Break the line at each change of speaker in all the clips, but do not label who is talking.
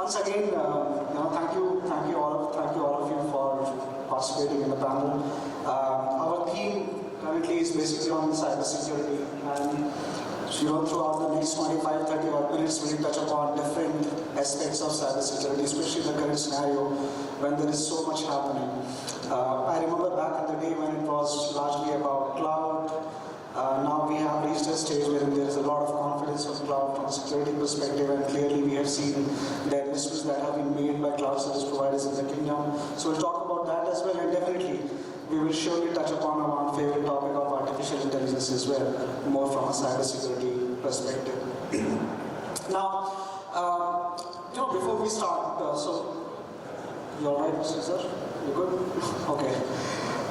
once again, thank you all of you for participating in the panel. Our theme currently is basically on cybersecurity, and throughout the next 25-30 odd minutes, we'll touch upon different aspects of cybersecurity, especially in the current scenario when there is so much happening. I remember back in the day when it was largely about cloud. Now we have reached a stage where there is a lot of confidence on cloud from a security perspective, and clearly we have seen the investments that have been made by cloud service providers in the kingdom. So we'll talk about that as well, and definitely we will surely touch upon our favorite topic of artificial intelligence as well, more from a cybersecurity perspective. Now, before we start, you all right, sir? You good? Okay.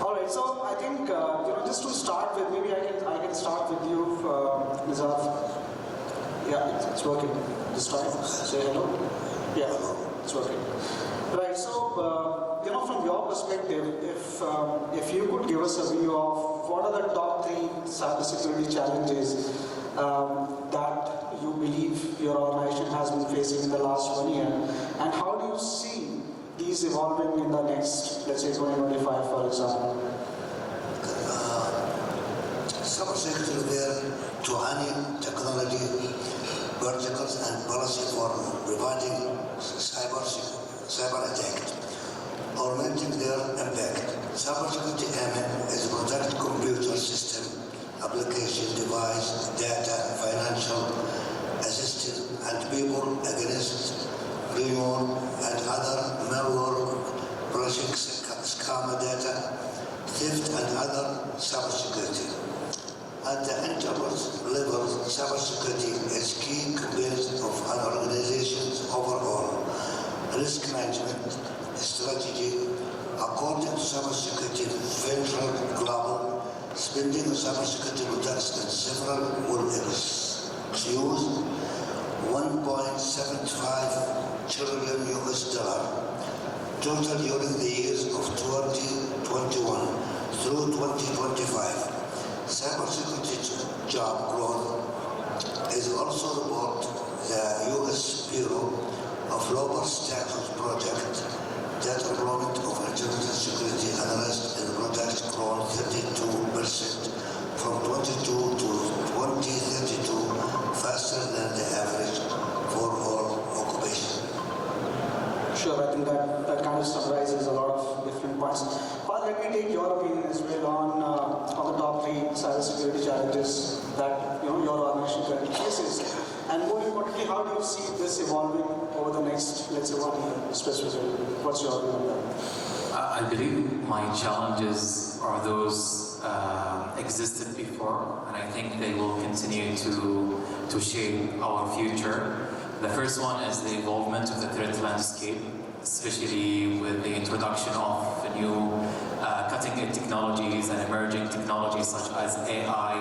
All right. So I think just to start with, maybe I can start with you, Nizar. Yeah, it's working. This time, say hello. Yeah, it's working. Right. So from your perspective, if you could give us a view of what are the top 3 cybersecurity challenges that you believe your organization has been facing in the last 1 year, and how do you see these evolving in the next, let's say, 2025, for example?
Cybersecurity there تعاني technology verticals and policy for preventing cyber attack or limiting their impact. Cybersecurity aim is to protect computer system, application, device, data, financial, assisted, and people against remote and other malware, phishing, scam data, theft, and other cybersecurity. At the enterprise level, cybersecurity is key component of an organization's overall risk management strategy. According to Cybersecurity Venture Global, spending on cybersecurity products in several world areas use $1.75 trillion total during the years of 2021 through 2025. Cybersecurity job growth is also reported. The U.S. Bureau of Labor Status Project that employment of internal security analysts in projects grown 32% from 22 to 2032, faster than the average for all occupations.
Sure, I think that kind of summarizes a lot of different points. But let me take your opinion as well on the top 3 cybersecurity challenges that your organization currently faces, and more importantly, how do you see this evolving over the next, let's say, 1 year specifically? What's your view on that?
I believe my challenges are those existed before, and I think they will continue to shape our future. The first one is the involvement of the threat landscape, especially with the introduction of new cutting-edge technologies and emerging technologies such as AI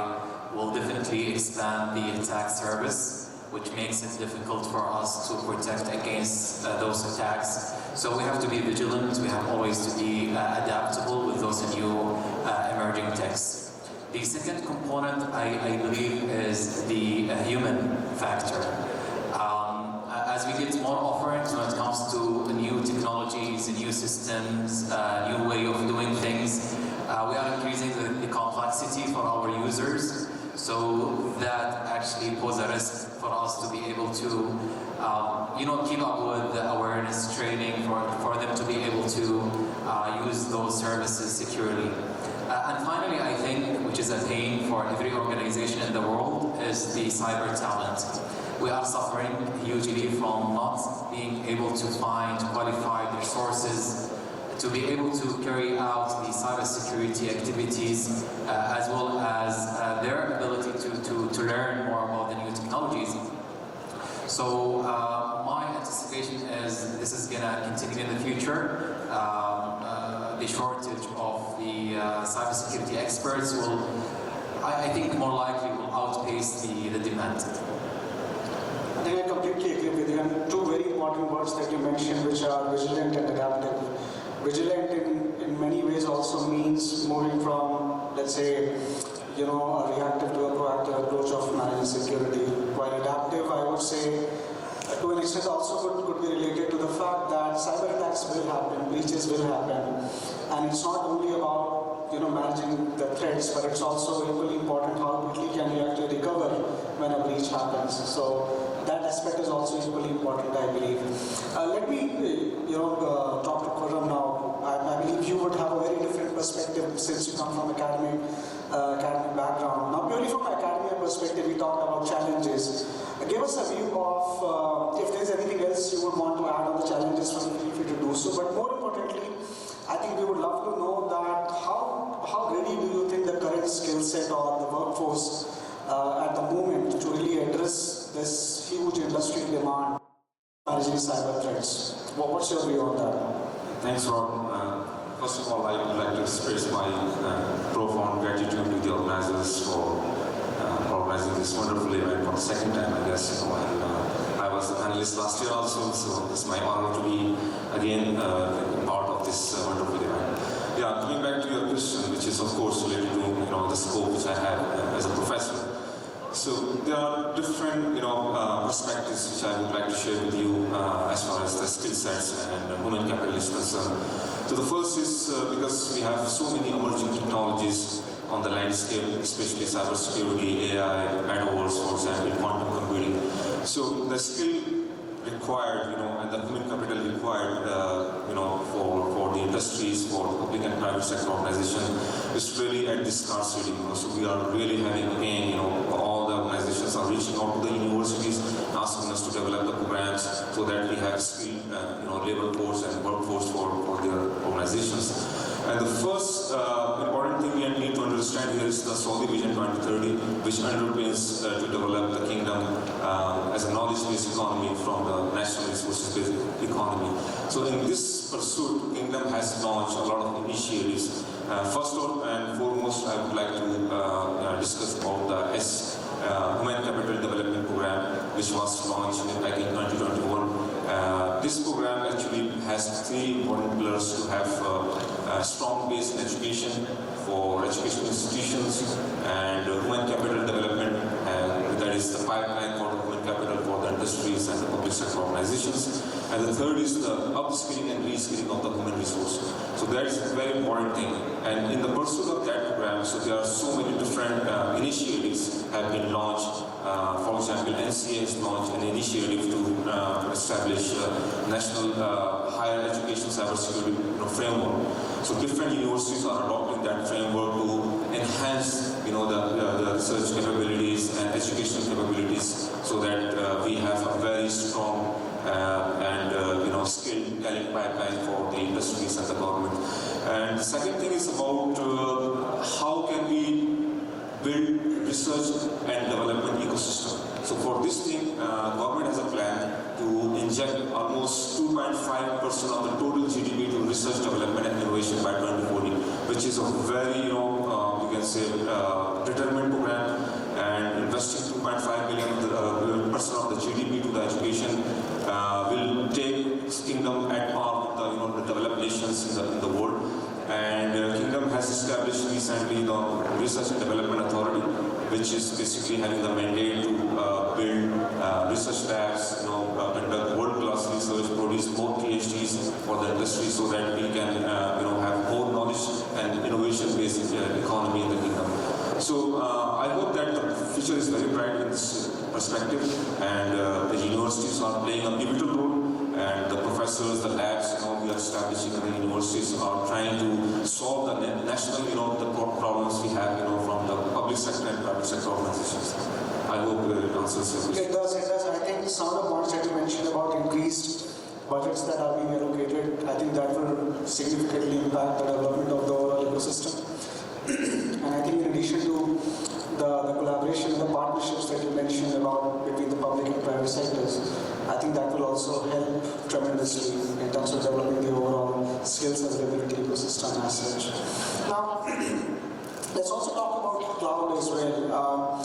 will definitely expand the attack surface, which makes it difficult for us to protect against those attacks. So we have to be vigilant, we have always to be adaptable with those new emerging techs. The second component, I believe, is the human factor. As we get more offerings when it comes to new technologies, new systems, new way of doing things, we are increasing the complexity for our users, so that actually poses a risk for us to be able to keep up with the awareness training for them to be able to use those services securely. And finally, I think, which is a pain for every organization in the world, is the cyber talent. We are suffering hugely from not being able to find qualified resources to be able to carry out the cybersecurity activities, as well as their ability to learn more about the new technologies. So my anticipation is this is going to continue in the future. The shortage of the cybersecurity experts will, I think, more likely will outpace the demand.
I think I completely agree with you. And 2 very important words that you mentioned, which are vigilant and adaptive. Vigilant in many ways also means moving from, let's say, a reactive to a proactive approach of managing security. While adaptive, I would say, to an extent also could be related to the fact that cyber attacks will happen, breaches will happen, and it's not only about managing the threats, but it's also equally important how quickly can you actually recover when a breach happens. So that aspect is also equally important, I believe. Let me talk to KHURRAM now. I believe you would have a very different perspective since you come from academic background. Now, purely from an academic perspective, we talked about challenges. Give us a view of if there's anything else you would want to add on the challenges, feel free to do so. But more importantly, I think we would love to know that how ready do you think the current skill set or the workforce at the moment to really address this huge industry demand managing cyber threats? What's your view on that?
Thanks, Rob. First of all, I would like to express my profound gratitude to the organizers for organizing this wonderful event for the second time, I guess. I was a panelist last year also, so it's my honor to be again part of this wonderful event. Yeah, coming back to your question, which is of course related to the scope which I have as a professor. So there are different perspectives which I would like to share with you as far as the skill sets and human capital is concerned. So the first is because we have so many emerging technologies on the landscape, especially cybersecurity, AI, metaverse, for example, quantum computing. So the skill required, and the human capital required, for the industries, for the public and private sector organization is really at this scarcity. So we are really having pain. All the organizations are reaching out to the universities, asking us to develop the programs so that we have skilled, labor force and workforce for their organizations. And the first important thing we need to understand here is the Saudi Vision 2030, which underpins to develop the kingdom as a knowledge-based economy from the national resources-based economy. So in this pursuit, kingdom has launched a lot of initiatives. First and foremost, I would like to discuss about the Human Capital Development Program, which was launched back in 2021. This program actually has three important pillars: to have a strong base in education for educational institutions, and human capital development, that is the pipeline for the human capital for the industries and the public sector organizations. And the third is the upskilling and reskilling of the human resource. So that is a very important thing. And in the pursuit of that program, so there are so many different initiatives have been launched. For example, NCA has launched an initiative to establish National Higher Education Cybersecurity framework. So different universities are adopting that framework to enhance, the research capabilities and educational capabilities, so that we have a very strong and skilled talent pipeline for the industries and the government. And the second thing is about how can we build research and development ecosystem. So for this thing, government has a plan to inject almost 2.5% of the total GDP to research, development and innovation by 2040, which is a very, you can say, determined program, and investing 2.5 billion percent of the GDP to the education will take kingdom at par with the developed nations in the world. And Kingdom has established recently the Research and Development Authority, which is basically having the mandate to build research labs, conduct world-class research, produce more PhDs for the industry, so that we can have more knowledge and innovation-based economy in the kingdom. So I hope that the future is very bright in this perspective, and the universities are playing a pivotal role. And the professors, the labs, we are establishing in the universities are trying to solve the national, the problems we have, from the public sector and private sector organizations. I hope it answers your question.
It does. I think some of the points that you mentioned about increased budgets that are being allocated, I think that will significantly impact the development of the overall ecosystem. And I think in addition to the collaboration and the partnerships that you mentioned about between the public and private sectors, I think that will also help tremendously in terms of developing the overall skills and ability ecosystem as such. Now, let's also talk about cloud as well.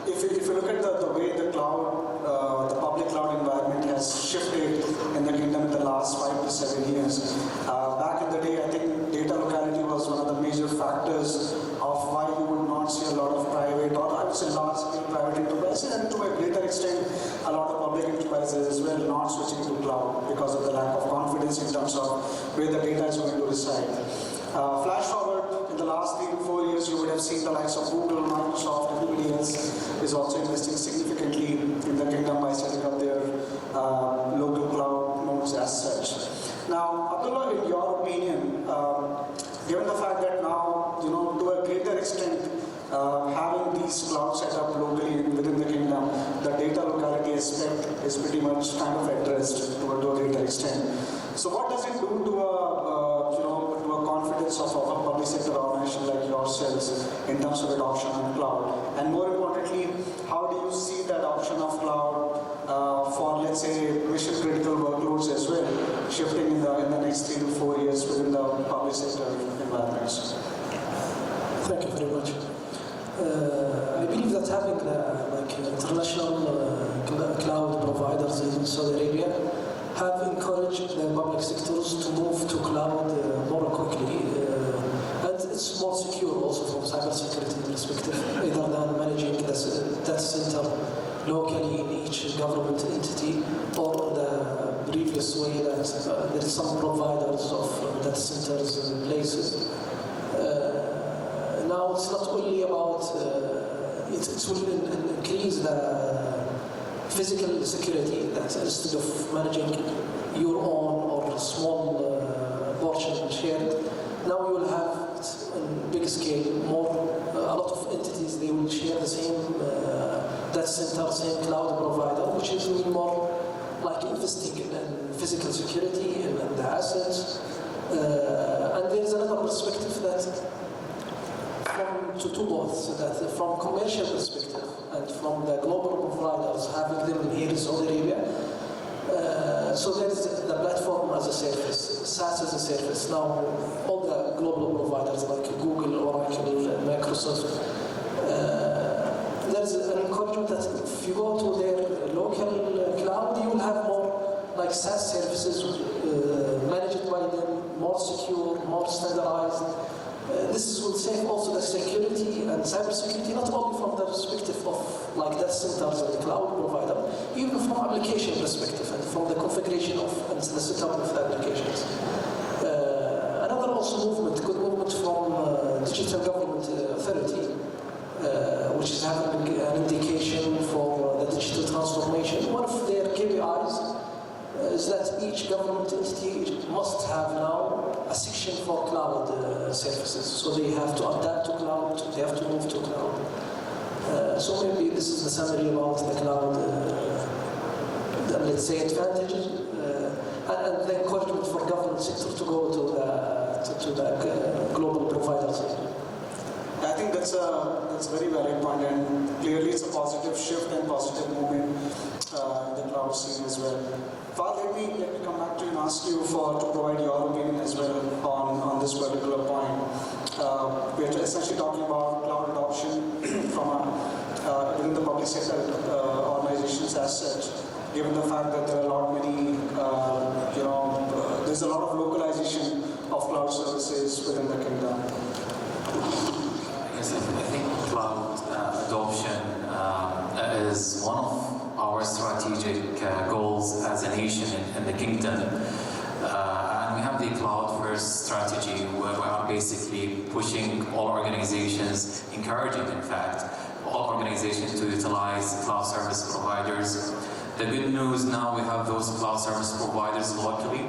If you look at the way the cloud, the public cloud environment has shifted in the kingdom in the last 5 to 7 years. Back in the day, I think data locality was one of the major factors of why you would not see a lot of private, or I would say large-scale private enterprises, and to a greater extent, a lot of public enterprises as well, cloud because of the lack of confidence in terms of where the data is going to reside. Flash forward, in the last 3 to 4 years, you would have seen the likes of Google, Microsoft, everybody else is also investing significantly in the kingdom by setting up their local cloud nodes as such. Now, Abdullah, in your opinion, given the fact that now, to a greater extent, having these clouds set up locally within the kingdom, the data locality aspect is pretty much kind of addressed to a greater extent. So what does it do to a confidence of a public sector organization like yourselves in terms of adoption of cloud? And more importantly, how do you see the adoption of cloud for, let's say, mission critical workloads as well, shifting in the next 3 to 4 years within the public sector environments?
Thank you very much. I believe that having international cloud providers in Saudi Arabia have encouraged the public sectors to move to cloud more quickly, and it's more secure also from cybersecurity perspective, either than managing the data center locally in each government entity, or the previous way that there is some providers of data centers in places. Now it's not only about, it will increase the physical security, that instead of managing your own or small portion shared, now you will have on big scale a lot of entities, they will share the same data center, same cloud provider, which is more like investing in physical security and the assets. And there is another perspective that to both, that from commercial perspective and from the global providers having them here in Saudi Arabia. So there is the platform as a service, SaaS as a service. Now all the global providers like Google, Oracle, Microsoft, there is an encouragement that if you go to their local cloud, you will have more like SaaS services managed by them, more secure, more standardized. This will save also the security and cybersecurity, not only from the perspective of like data centers and the cloud provider, even from application perspective and from the configuration of and the setup of the applications. Another also good movement from Digital Government Authority, which is having an indication for the digital transformation. One of their KPIs is that each government entity must have now a section for cloud services. So they have to adapt to cloud, they have to move to cloud. So maybe this is the summary about the cloud, let's say, advantages, and the encouragement for government sector to go to the global providers.
I think that's a very valid point, and clearly it's a positive shift and positive movement in the cloud scene as well. Fahad, let me come back to you and ask you to provide your opinion as well on this particular point. We are essentially talking about cloud adoption from within the public sector organizations as such, given the fact that there are there's a lot of localization of cloud services within the kingdom.
Yes, I think cloud adoption is one of our strategic goals as a nation in the kingdom. And we have the cloud-first strategy where we are basically pushing all organizations, encouraging in fact, all organizations to utilize cloud service providers. The good news now, we have those cloud service providers locally,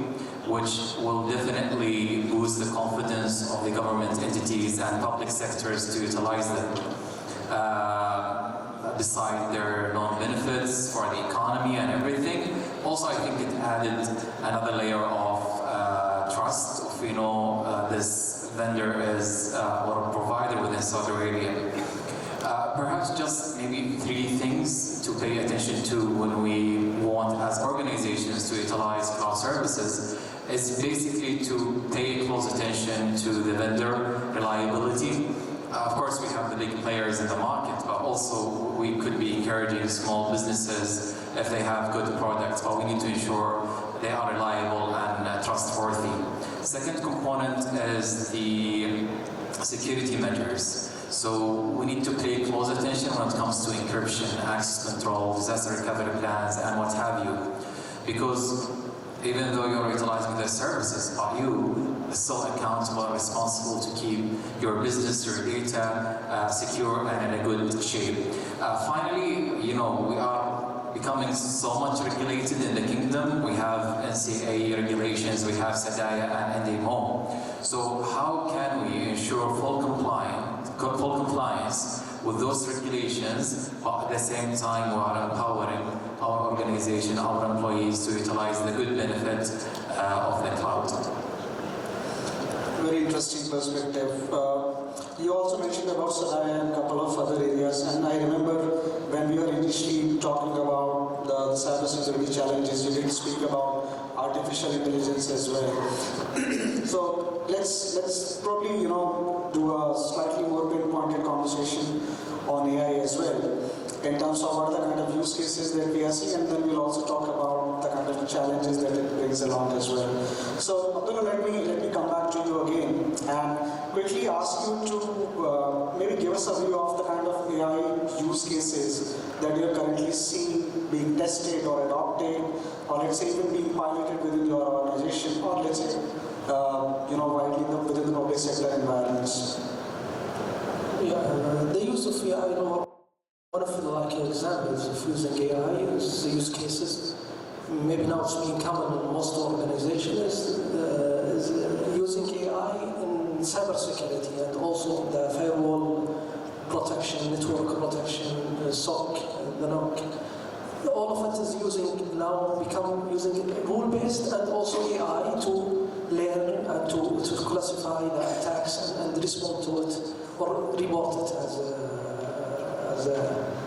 which will definitely boost the confidence of the government entities and public sectors to utilize them. Beside their known benefits for the economy and everything, also I think it added another layer of trust of, this vendor is or a provider within Saudi Arabia. Perhaps just maybe 3 things to pay attention to when we want as organizations to utilize cloud services is basically to pay close attention to the vendor reliability. Of course, we have the big players in the market, but also we could be encouraging small businesses if they have good products, but we need to ensure they are reliable and trustworthy. Second component is the security measures. So we need to pay close attention when it comes to encryption, access control, disaster recovery plans, and what have you. Because even though you're utilizing their services, are you still accountable and responsible to keep your business, your data secure and in a good shape? Finally, you know, we are becoming so much regulated in the kingdom. We have NCA regulations, we have SADAYA and NDMO. So how can we ensure full compliance with those regulations, but at the same time we are empowering our organization, our employees to utilize the good benefit of the cloud?
Very interesting perspective. You also mentioned about SADAYA and a couple of other areas, and I remember when we were initially talking about the cybersecurity challenges, you did speak about artificial intelligence as well. So let's probably, you know, do a slightly more pinpointed conversation on AI as well, in terms of what are the kind of use cases that we are seeing, and then we'll also talk about the kind of challenges that it brings along as well. So Abdullah, let me come back to you again and quickly ask you to maybe give us a view of the kind of AI use cases that you're currently seeing being tested or adopted, or let's say even being piloted within your organization, or let's say you know, widely within the public sector environments.
Yeah, the use of AI, you know, one of the examples of using AI is the use cases. Maybe now it's being common in most organizations is using AI in cybersecurity and also the firewall protection, network protection, SOC, the NOC. All of it is using rule-based and also AI to learn and to classify the attacks and respond to it or report it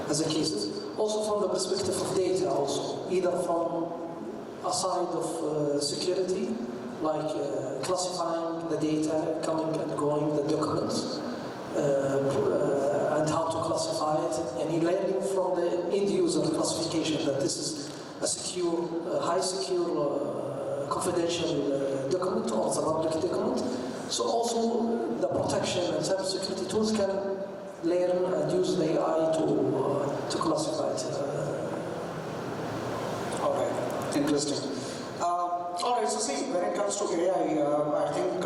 as a cases. Also from the perspective of data also, either from a side of security, like classifying the data coming and going, the documents, and how to classify it, and learning from the end user classification that this is a secure, high secure, confidential document or the public document. So also the protection and cybersecurity tools can learn and use the AI to classify it.
All right, interesting. All right, so see, when it comes to AI, I think,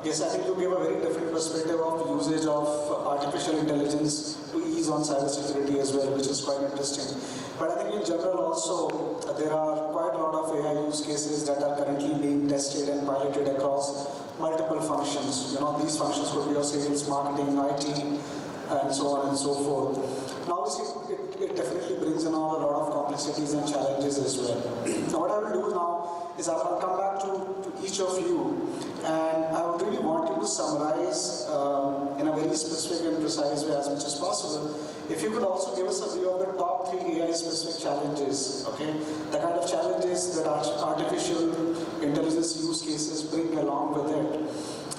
yes, I think you give a very different perspective of usage of artificial intelligence to ease on cybersecurity as well, which is quite interesting. But I think in general also, there are quite a lot of AI use cases that are currently being tested and piloted across multiple functions. You know, these functions could be your sales, marketing, IT, and so on and so forth. Now, obviously, it definitely brings in a lot of complexities and challenges as well. Now, what I will do now is I will come back to each of you, and I would really want you to summarize in a very specific and precise way as much as possible. If you could also give us a view of the top 3 AI-specific challenges, okay? The kind of challenges that artificial intelligence use cases bring along with it.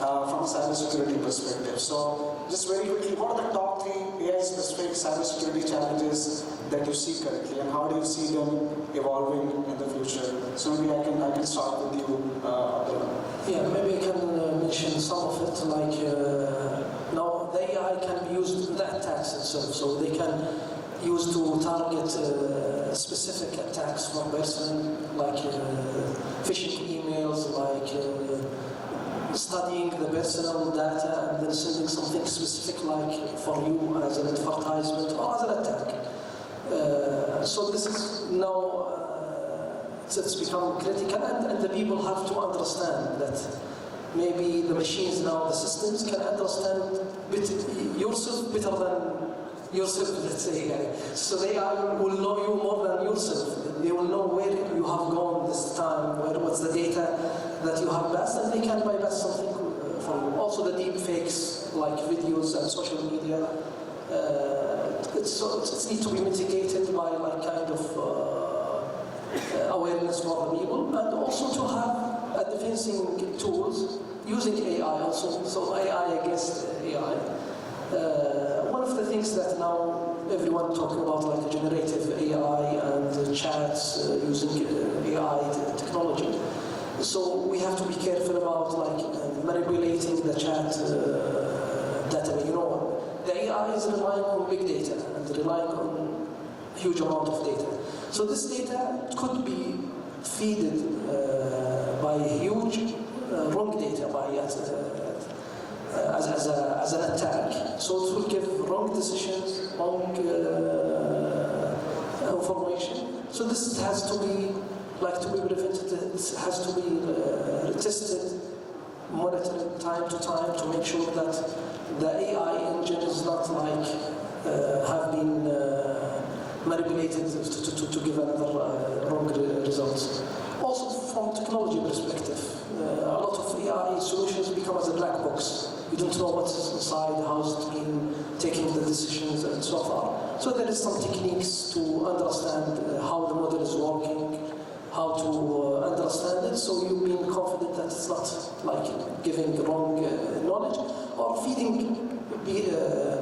From a cybersecurity perspective. So, just very quickly, what are the top 3 AI-specific cybersecurity challenges that you see currently, and how do you see them evolving in the future? So maybe I can start with you, Abdullah.
Yeah, maybe I can mention some of it. Like now, the AI can be used in the attacks itself, so they can use to target specific attacks from person, like phishing emails, like studying the personal data and then sending something specific like for you as an advertisement or as an attack. So this is now, it's become critical, and the people have to understand that maybe the machines now, the systems can understand yourself better than yourself, let's say. So they will know you more than yourself. They will know where you have gone this time, what's the data that you have passed, and they can bypass something for you. Also the deep fakes, like videos and social media, it needs to be mitigated by like kind of awareness for the people, and also to have advancing tools using AI also. So AI against AI. One of the things that now everyone talking about, like generative AI and chats using AI technology. So we have to be careful about like manipulating the chat data. You know, the AI is relying on big data and relying on huge amount of data. So this data could be fed by huge wrong data as an attack. So it will give wrong decisions, wrong information. So this has to be prevented. It has to be tested, monitored time to time to make sure that the AI engine is not have been manipulated to give another wrong results. Also, from technology perspective, a lot of AI solutions become as a black box. You don't know what's inside, how it's been taking the decisions, and so far. So there is some techniques to understand how the model is working, how to understand it, so you being confident that it's not giving wrong knowledge or feeding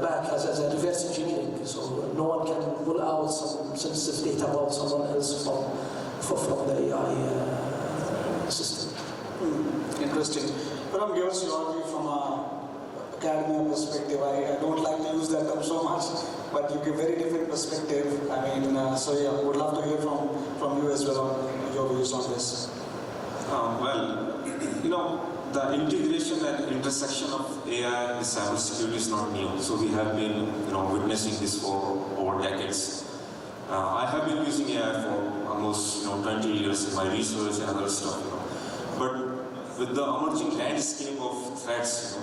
back as a reverse engineering, so no one can pull out some sensitive data about someone else from the AI system.
Interesting. But give us your view from an academia perspective. I don't like to use that term so much, but you give very different perspective. I mean, so yeah, would love to hear from you as well on your views on this.
The integration and intersection of AI and cybersecurity is not new. So we have been, witnessing this for over decades. I have been using AI for almost, 20 years in my research and other stuff, But with the emerging landscape of threats,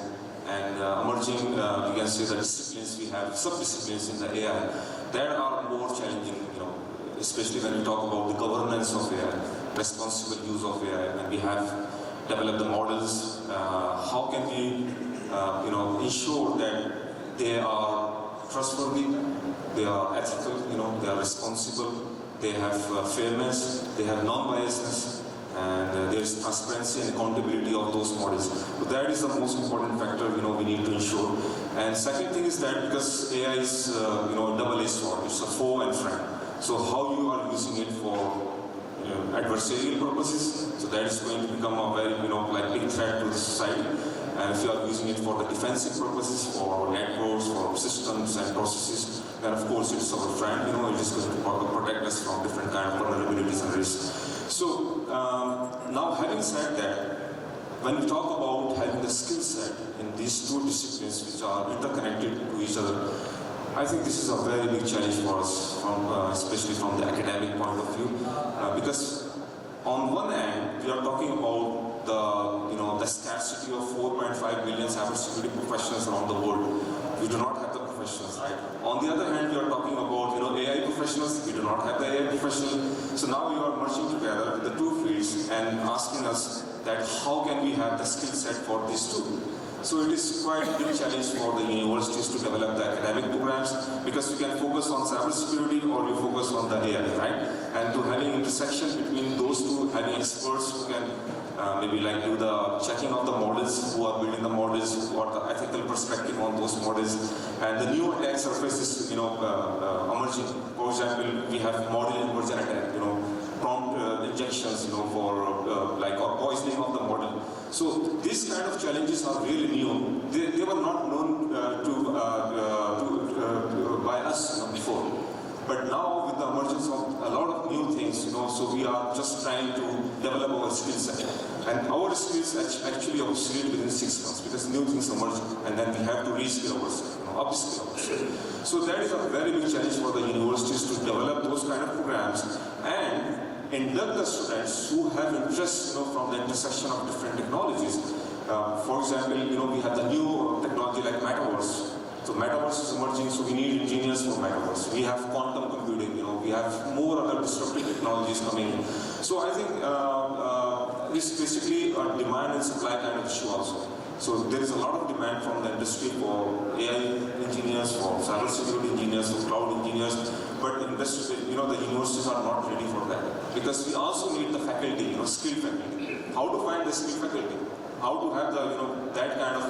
and emerging, you can say the disciplines we have, sub-disciplines in the AI, that are more challenging, especially when we talk about the governance of AI, responsible use of AI, and we have developed the models. How can we, ensure that they are trustworthy, they are ethical, they are responsible, they have fairness, they have non-biasness, and there is transparency and accountability of those models. So that is the most important factor, we need to ensure. And second thing is that because AI is, a double-edged sword, it's a foe and friend. So how you are using it for adversarial purposes, so that is going to become a very, big threat to the society. And if you are using it for the defensive purposes, for networks, for systems and processes, then of course it's our friend, it is going to protect us from different kind of vulnerabilities and risks. So now having said that, when we talk about having the skill set in these two disciplines which are interconnected to each other, I think this is a very big challenge for us, especially from the academic point of view, because on one hand we are talking about the scarcity of 4.5 million cybersecurity professionals around the world. We do not have the professionals, right? On the other hand, we are talking about AI professionals. We do not have the AI professionals. So now we are merging together the two fields and asking us that how can we have the skill set for these two? So it is quite a big challenge for the universities to develop the academic programs, because you can focus on cybersecurity or you focus on the AI, right? And to having intersection between those two, having experts who can maybe do the checking of the models, who are building the models, who are the ethical perspective on those models, and the new attack surfaces, emerging. For example, we have model inversion attack, prompt injections, for or poisoning of the model. So these kind of challenges are really new. They were not known by us before. But now with the emergence of a lot of new things, so we are just trying to develop our skill set. And our skills actually obsolete within 6 months because new things emerge, and then we have to reskill ourselves, upskill ourselves. So that is a very big challenge for the universities to develop those kind of programs and induct the students who have interest from the intersection of different technologies. For example, we have the new technology like Metaverse. So Metaverse is emerging, so we need engineers for Metaverse. We have quantum computing, we have more other disruptive technologies coming in. So I think it's basically a demand and supply kind of issue also. So there is a lot of demand from the industry for AI engineers, for cybersecurity engineers, for cloud engineers, but industry, the universities are not ready for that. Because we also need the faculty, skilled faculty. How to find the skilled faculty? How to have the, that kind of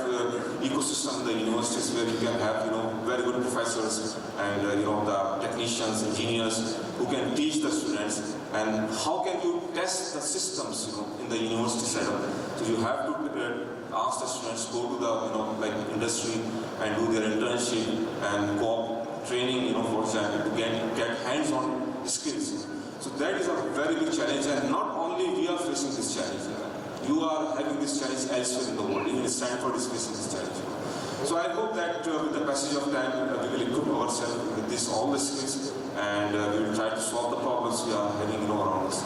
ecosystem in the universities where you can have, very good professors and, the technicians, engineers who can teach the students, and how can you test the systems, in the university setup. So you have to ask the students go to the, industry and do their internship and co-op training, for example, to get hands-on skills. So that is a very big challenge, and not only we are facing this challenge, you are having this challenge elsewhere in the world. Even Stanford is facing this challenge. So I hope that with the passage of time, we will equip ourselves with all the skills, and we will try to solve the problems we are having around us.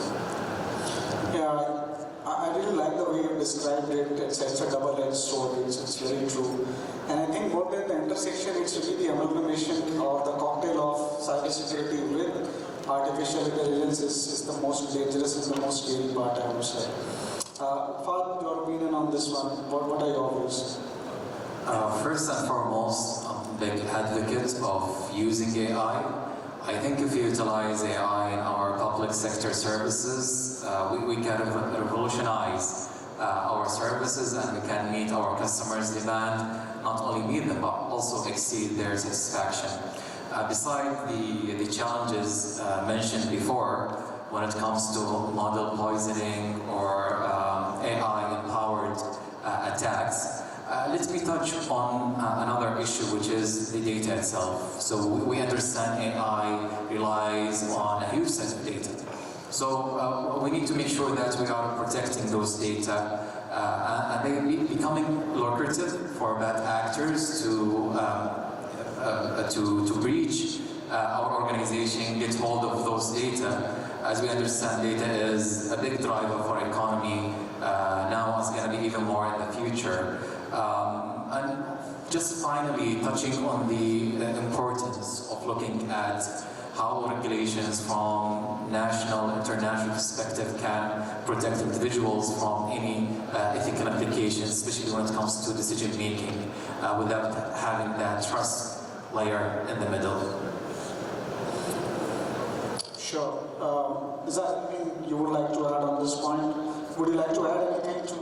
Yeah, I really like the way you described it. It's a double-edged sword. It's very true. And I think more than the intersection, it's really the amalgamation or the cocktail of cybersecurity with artificial intelligence is the most dangerous and the most scary part, I would say. Fahad, your opinion on this one? What are your views?
First and foremost, I'm a big advocate of using AI. I think if you utilize AI in our public sector services, we can revolutionize our services, and we can meet our customers' demand, not only meet them, but also exceed their satisfaction. Besides the challenges mentioned before, when it comes to model poisoning or AI-empowered attacks, let me touch on another issue, which is the data itself. So we understand AI relies on a huge set of data. So we need to make sure that we are protecting those data and they becoming lucrative for bad actors to breach our organization, get hold of those data. As we understand, data is a big driver for economy now, it's going to be even more in the future. And just finally touching on the importance of looking at how regulations from national, international perspective can protect individuals from any ethical implications, especially when it comes to decision making, without having that trust layer in the middle.
Sure. Is that anything you would like to add on this point? Would you like to add anything to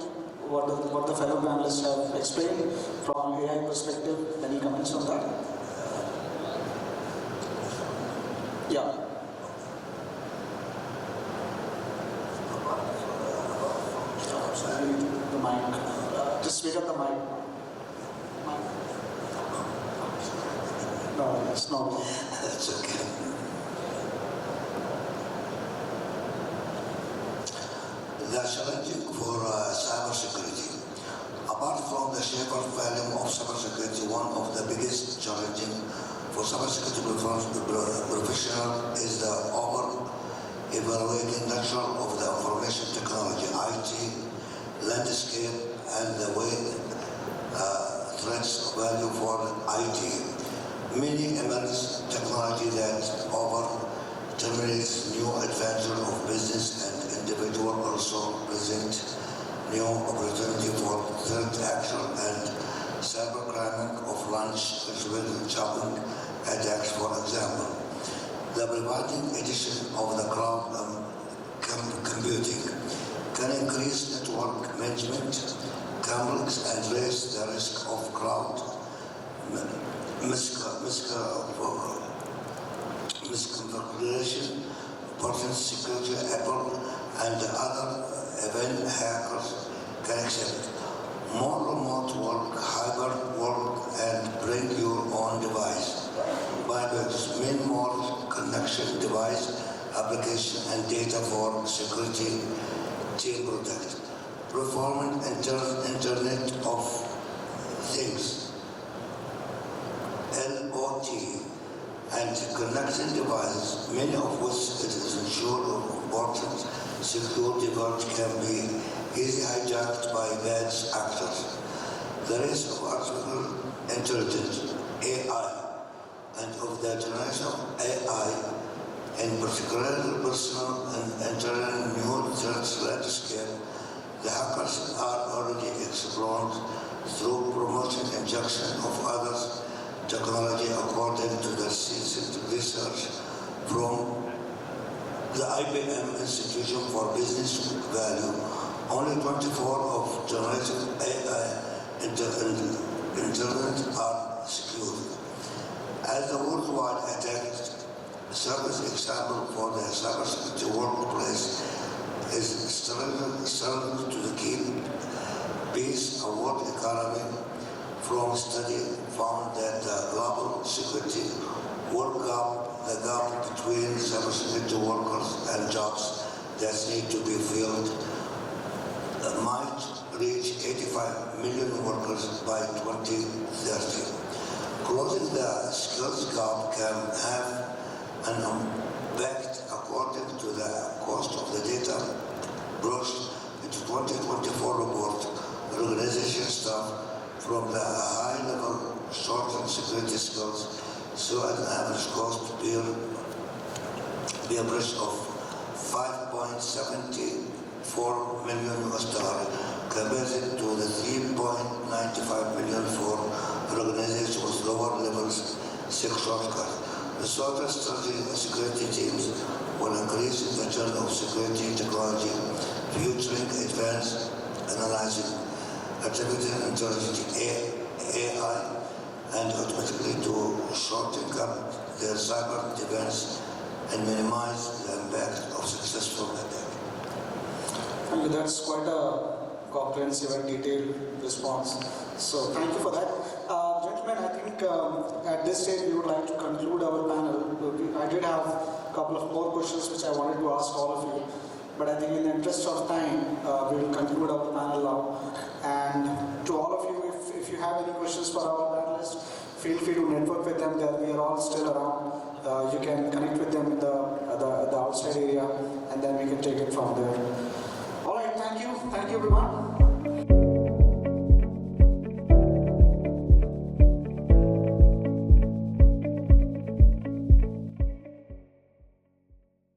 what the fellow panelists have explained from AI perspective? Any comments on that? Yeah. The mic. Just speak up the mic. No, it's not.
That's okay. The challenging for cybersecurity. Apart from the sheer volume of cybersecurity, one of the biggest challenging for cybersecurity professional is the over-evaluating nature of the information technology, IT, landscape, and the way threats value for IT. Many emerging technology that over-terminates new advantage of business and individual also present new opportunity for threat action and cybercrime of lunch, shopping attacks, for example. The providing edition of the cloud computing can increase network management conflicts and raise the risk of cloud misconfiguration, person security, Apple, and other event hackers can accept. More remote work, hybrid work, and bring your own device. Bypass mean more connection device, application, and data for security team protect. Performing Internet of Things, LOT, and connecting devices, many of which it is ensured important secure device can be easily hijacked by bad actors. The rise of artificial intelligence, AI, and of the generation of AI, in particular personal and internal new threats landscape, the hackers are already explored through promotion injection of others technology according to the research from the IBM Institution for Business Value. Only 24 of generative AI internet are secured. As the worldwide attack service example for the cybersecurity workplace is struggle to keep peace and world economy. From study found that the global security work gap the gap between cybersecurity workers and jobs that need to be filled might reach 85 million workers by 2030. Closing the skills gap can have an impact according to the cost of the data brought into 2024 report. Organization staff from the high-level short-term security skills saw an average cost per breach of $5.74 million compared to the $3.95 million for organizations with lower levels sexual cut. The SAURABH security teams will increase the turn of security technology, featuring advanced analyzing, artificial intelligence, AI, and automatically to shorten their cyber defense and minimize the impact of successful attack.
Thank you. That's quite a comprehensive and detailed response. So thank you for that. Gentlemen, I think at this stage we would like to conclude our panel. I did have a couple of more questions which I wanted to ask all of you. But I think in the interest of time, we will conclude our panel now. And to all of you, if you have any questions for our panelists, feel free to network with them. We are all still around. You can connect with them in the outside area, and then we can take it from there. All right, thank you everyone.